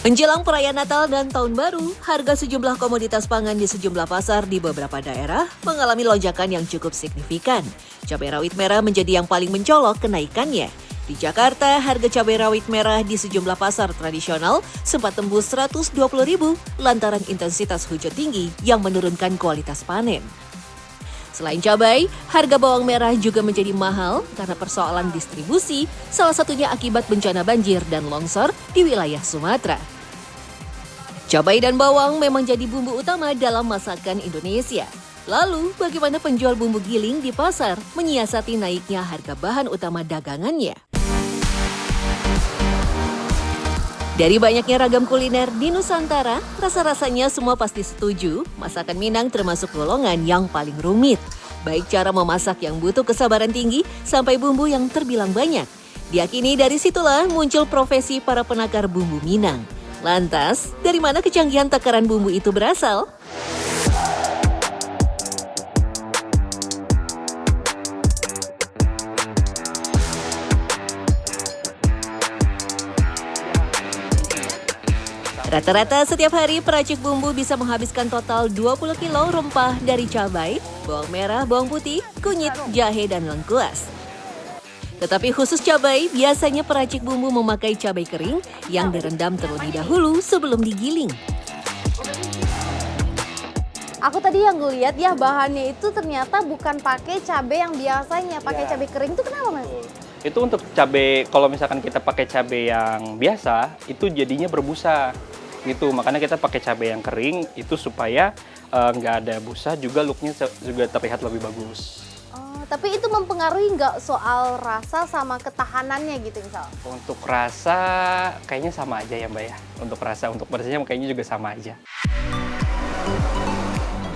Menjelang perayaan Natal dan Tahun Baru, harga sejumlah komoditas pangan di sejumlah pasar di beberapa daerah mengalami lonjakan yang cukup signifikan. Cabai rawit merah menjadi yang paling mencolok kenaikannya. Di Jakarta, harga cabai rawit merah di sejumlah pasar tradisional sempat tembus Rp120.000 lantaran intensitas hujan tinggi yang menurunkan kualitas panen. Selain cabai, harga bawang merah juga menjadi mahal karena persoalan distribusi, salah satunya akibat bencana banjir dan longsor di wilayah Sumatera. Cabai dan bawang memang jadi bumbu utama dalam masakan Indonesia. Lalu, bagaimana penjual bumbu giling di pasar menyiasati naiknya harga bahan utama dagangannya? Dari banyaknya ragam kuliner di Nusantara, rasa-rasanya semua pasti setuju, masakan Minang termasuk golongan yang paling rumit. Baik cara memasak yang butuh kesabaran tinggi, sampai bumbu yang terbilang banyak. Diyakini dari situlah muncul profesi para penakar bumbu Minang. Lantas, dari mana kecanggihan takaran bumbu itu berasal? Rata-rata setiap hari peracik bumbu bisa menghabiskan total 20 kilo rempah dari cabai, bawang merah, bawang putih, kunyit, jahe, dan lengkuas. Tetapi khusus cabai, biasanya peracik bumbu memakai cabai kering yang direndam terlebih dahulu sebelum digiling. Aku tadi yang lihat ya bahannya itu ternyata bukan pakai cabai yang biasanya, pakai cabai kering itu kenapa Mas? Itu untuk cabai, kalau misalkan kita pakai cabai yang biasa, itu jadinya berbusa gitu. Makanya kita pakai cabai yang kering itu supaya nggak ada busa, juga looknya juga terlihat lebih bagus. Oh, tapi itu mempengaruhi nggak soal rasa sama ketahanannya gitu misal? Untuk rasa kayaknya sama aja ya Mbak ya. Untuk rasa, untuk bersihnya kayaknya juga sama aja.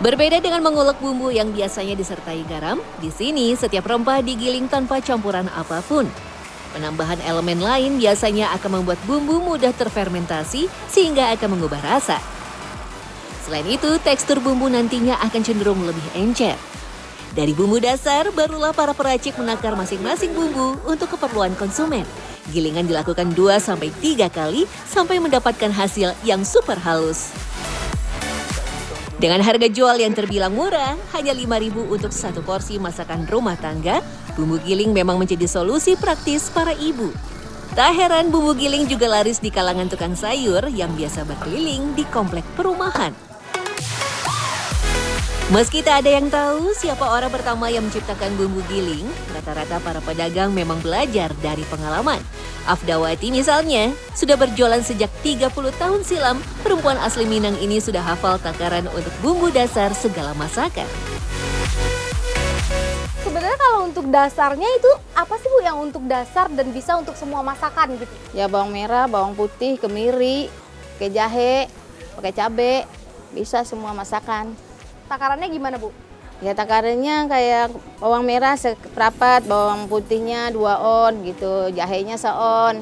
Berbeda dengan mengulek bumbu yang biasanya disertai garam, di sini setiap rempah digiling tanpa campuran apapun. Penambahan elemen lain biasanya akan membuat bumbu mudah terfermentasi sehingga akan mengubah rasa. Selain itu, tekstur bumbu nantinya akan cenderung lebih encer. Dari bumbu dasar, barulah para peracik menakar masing-masing bumbu untuk keperluan konsumen. Gilingan dilakukan 2-3 kali sampai mendapatkan hasil yang super halus. Dengan harga jual yang terbilang murah, hanya Rp5.000 untuk satu porsi masakan rumah tangga, bumbu giling memang menjadi solusi praktis para ibu. Tak heran bumbu giling juga laris di kalangan tukang sayur yang biasa berkeliling di komplek perumahan. Meski tak ada yang tahu siapa orang pertama yang menciptakan bumbu giling, rata-rata para pedagang memang belajar dari pengalaman. Afdawati misalnya, sudah berjualan sejak 30 tahun silam, perempuan asli Minang ini sudah hafal takaran untuk bumbu dasar segala masakan. Sebenarnya kalau untuk dasarnya itu apa sih Bu yang untuk dasar dan bisa untuk semua masakan gitu? Ya bawang merah, bawang putih, kemiri, pakai jahe, pakai cabai, bisa semua masakan. Takarannya gimana Bu? Ya takarannya kayak bawang merah seprapat, bawang putihnya 2 on gitu, jahenya se-on.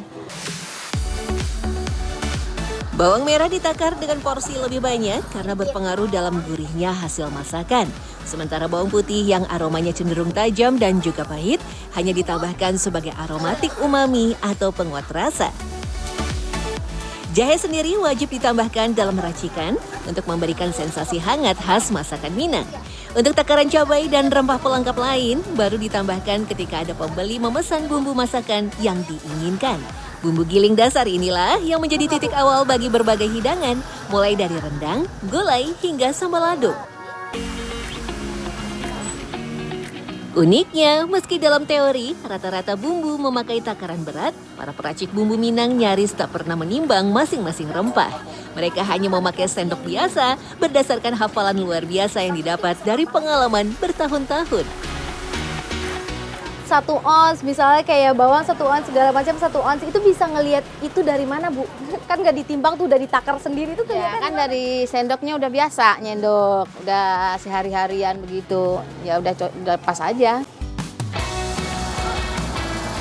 Bawang merah ditakar dengan porsi lebih banyak karena berpengaruh dalam gurihnya hasil masakan. Sementara bawang putih yang aromanya cenderung tajam dan juga pahit hanya ditambahkan sebagai aromatik umami atau penguat rasa. Jahe sendiri wajib ditambahkan dalam racikan untuk memberikan sensasi hangat khas masakan Minang. Untuk takaran cabai dan rempah pelengkap lain baru ditambahkan ketika ada pembeli memesan bumbu masakan yang diinginkan. Bumbu giling dasar inilah yang menjadi titik awal bagi berbagai hidangan, mulai dari rendang, gulai, hingga sambal lado. Uniknya, meski dalam teori rata-rata bumbu memakai takaran berat, para peracik bumbu Minang nyaris tak pernah menimbang masing-masing rempah. Mereka hanya memakai sendok biasa berdasarkan hafalan luar biasa yang didapat dari pengalaman bertahun-tahun. 1 ons, misalnya kayak bawang 1 ons, segala macam 1 ons, itu bisa ngelihat itu dari mana Bu? Kan nggak ditimbang tuh, udah ditakar sendiri tuh Ya kelihatan. kan dari sendoknya udah biasa nyendok, udah sehari-harian begitu, ya udah pas aja.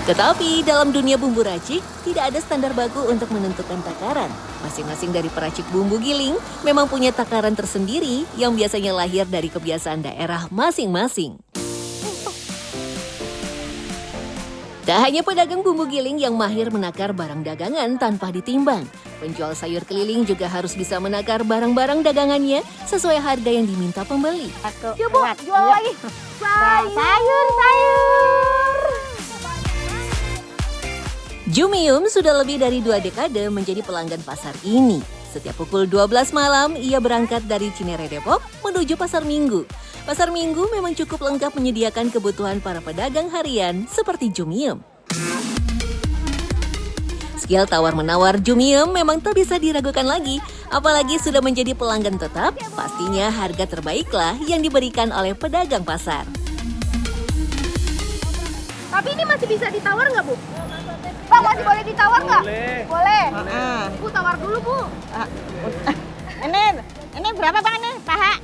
Tetapi dalam dunia bumbu racik, tidak ada standar baku untuk menentukan takaran. Masing-masing dari peracik bumbu giling memang punya takaran tersendiri yang biasanya lahir dari kebiasaan daerah masing-masing. Tak hanya pedagang bumbu giling yang mahir menakar barang dagangan tanpa ditimbang, penjual sayur keliling juga harus bisa menakar barang-barang dagangannya sesuai harga yang diminta pembeli. Yuk Bu, jual lagi. Sayur. Jumium sudah lebih dari 2 dekade menjadi pelanggan pasar ini. Setiap pukul 12 malam, ia berangkat dari Cinere Depok menuju Pasar Minggu. Pasar Minggu memang cukup lengkap menyediakan kebutuhan para pedagang harian seperti Jumium. Skill tawar-menawar Jumium memang tak bisa diragukan lagi. Apalagi sudah menjadi pelanggan tetap, pastinya harga terbaiklah yang diberikan oleh pedagang pasar. Tapi ini masih bisa ditawar nggak Bu? Pak, masih boleh ditawar nggak? Boleh. Bu, tawar dulu Bu. Ini berapa Bang ini? Paha?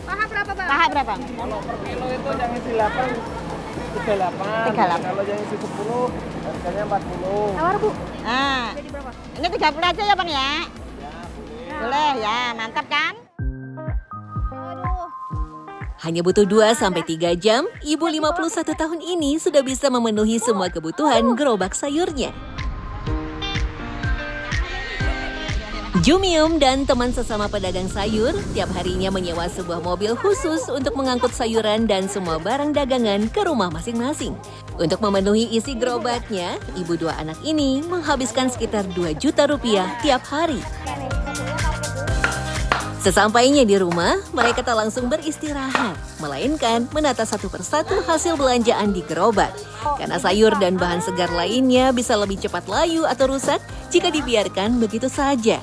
Paha berapa Bang? Paha berapa? Kalau per kilo itu yang isi 8, 38. 38. Kalau yang isi 10, harganya 40. Tawar Bu. Ah, Jadi berapa? ini 30 aja ya Bang ya? Boleh ya, mantap kan? Aduh. Hanya butuh 2-3 jam, ibu 51 tahun ini sudah bisa memenuhi semua kebutuhan gerobak sayurnya. Jumium dan teman sesama pedagang sayur tiap harinya menyewa sebuah mobil khusus untuk mengangkut sayuran dan semua barang dagangan ke rumah masing-masing. Untuk memenuhi isi gerobaknya, ibu 2 anak ini menghabiskan sekitar 2 juta rupiah tiap hari. Sesampainya di rumah, mereka tak langsung beristirahat, melainkan menata satu persatu hasil belanjaan di gerobak. Karena sayur dan bahan segar lainnya bisa lebih cepat layu atau rusak jika dibiarkan begitu saja.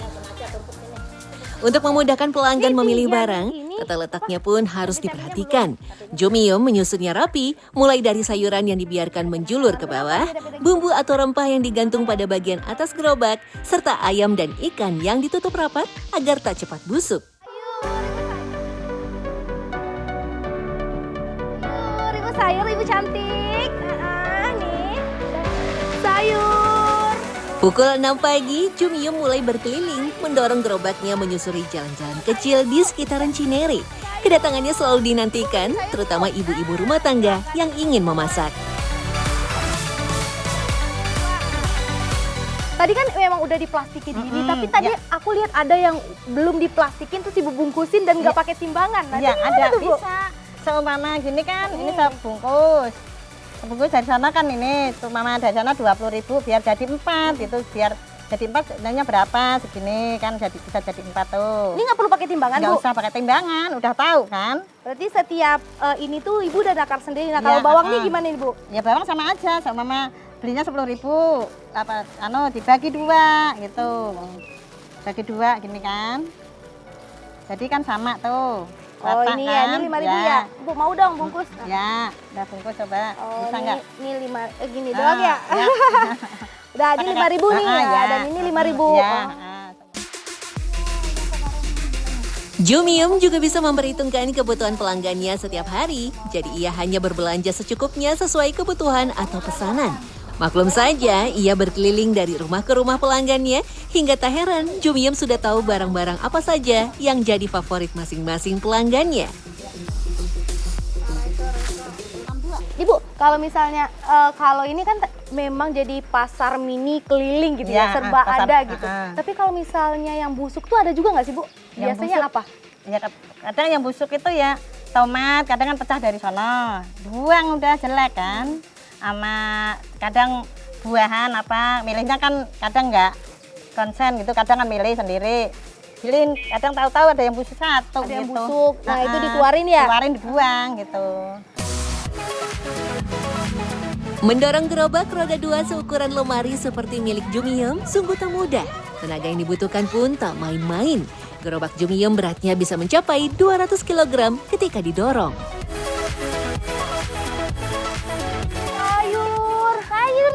Untuk memudahkan pelanggan memilih barang, tata letaknya pun harus diperhatikan. Jumium menyusunnya rapi, mulai dari sayuran yang dibiarkan menjulur ke bawah, bumbu atau rempah yang digantung pada bagian atas gerobak, serta ayam dan ikan yang ditutup rapat agar tak cepat busuk. Ibu sayur, Ibu cantik. Nih. Sayur. Pukul 6 pagi, Jumium mulai berkeliling, mendorong gerobaknya menyusuri jalan-jalan kecil di sekitaran Cinere. Kedatangannya selalu dinantikan, terutama ibu-ibu rumah tangga yang ingin memasak. Tadi kan memang udah diplastikin gini, tapi tadi aku lihat ada yang belum diplastikin terus Ibu bungkusin dan nggak pakai timbangan. Nah, Iya, itu ada gimana tuh, Bu? bisa. Seumpama gini kan, ini sebungkus. Sebungkus dari sana kan ini, seumpama dari sana 20.000 biar jadi 4 gitu, biar jadi 4 sebenarnya berapa segini kan jadi bisa jadi 4 tuh. Ini nggak perlu pakai timbangan, Nggak Bu? usah pakai timbangan, udah tahu kan? Berarti setiap ini tuh Ibu udah nakar sendiri. Nah, Iya, kalau bawang nih gimana nih, Bu? Ya bawang sama aja, seumpama belinya 10.000, apa dibagi 2 gitu. Bagi 2 gini kan. Jadi kan sama tuh. Oh, Rata ini kan? ya, ini 5.000 ya. Bu, mau dong bungkus? Ya, udah bungkus coba. Oh, Bisa nggak? ini 5 gini doang ya? Ya. Udah, ini 5.000 nih ya, dan ini 5.000. Ya. Oh. Jumium juga bisa memperhitungkan kebutuhan pelanggannya setiap hari, jadi ia hanya berbelanja secukupnya sesuai kebutuhan atau pesanan. Maklum saja, ia berkeliling dari rumah ke rumah pelanggannya, hingga tak heran Jumium sudah tahu barang-barang apa saja yang jadi favorit masing-masing pelanggannya. Ibu, kalau misalnya kalau ini kan memang jadi pasar mini keliling gitu ya, Ya, serba pasar, ada gitu. Tapi Tapi kalau misalnya yang busuk tuh ada juga nggak sih, Bu? Yang Biasanya busuk. apa? Ya kadang yang busuk itu ya tomat, kadang kan pecah dari sana. Buang udah jelek kan. Sama kadang buahan apa, milihnya kan kadang nggak konsen gitu, kadang kan milih sendiri. Pilih, kadang tahu-tahu ada yang busuk satu Ada yang gitu. busuk. Nah, itu dikeluarin ya? Dikeluarin, dibuang gitu. Mendorong gerobak roda 2 seukuran lemari seperti milik Jumium sungguh tak mudah. Tenaga yang dibutuhkan pun tak main-main. Gerobak Jumium beratnya bisa mencapai 200 kg ketika didorong.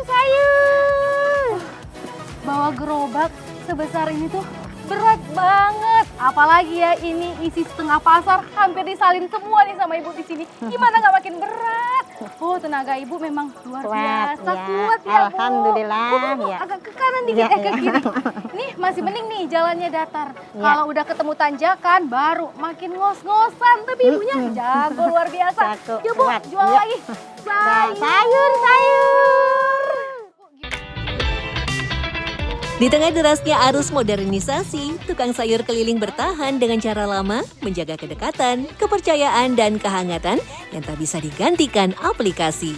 Sayur. Bawa gerobak sebesar ini tuh berat banget. Apalagi ya ini isi setengah pasar, hampir disalin semua nih sama Ibu di sini. Gimana nggak makin berat? Oh, tenaga Ibu memang luar Kuat, biasa ya. kuat ya, Bu. Alhamdulillah, Bu, ya. agak ke kanan dikit, ke kiri. Nih masih mending nih jalannya datar. Kalau udah ketemu tanjakan baru makin ngos-ngosan. Tapi ibunya jago luar biasa. Jago, Yuk Bu, kuat. jual Yuk. lagi. Sayur. Di tengah derasnya arus modernisasi, tukang sayur keliling bertahan dengan cara lama, menjaga kedekatan, kepercayaan, dan kehangatan yang tak bisa digantikan aplikasi.